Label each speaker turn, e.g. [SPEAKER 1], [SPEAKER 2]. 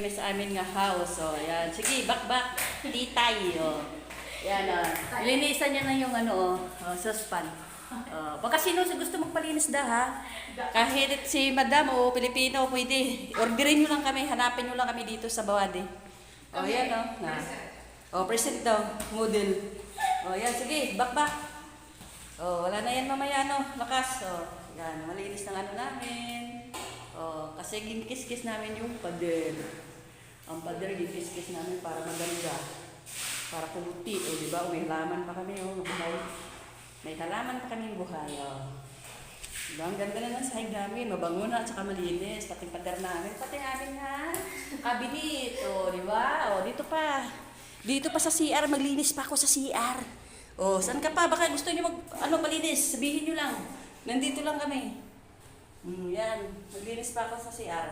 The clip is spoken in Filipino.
[SPEAKER 1] nagpalinis sa amin nga house. O, yan. Sige, bakbak. Hindi tayo. Yan, linisan niya na yung saucepan. Baka sino gusto magpalinis ha? Kahit si Madam o Pilipino, pwede. Orderin nyo lang kami, hanapin nyo lang kami dito sa Bawade. O, yan present daw, model. O, yan, sige, bakbak. O, wala na yan mamaya, lakas. O, yan, malinis ng namin. O, kasi ginkis-kis namin yung pader. Ang pader, ginkis-kis namin para maganda. Para kumuti, di ba? May halaman pa kami, buhay. May halaman pa kami buhay, Diba? Ang ganda na ng sahig namin, mabango na at saka malinis. Pati pader namin, pati namin cabinet, di ba? O, dito pa. Dito pa sa CR, maglinis pa ako sa CR. O, saan ka pa? Baka gusto niyo malinis, sabihin niyo lang. Nandito lang kami. Yan, maglinis pa ako sa CR.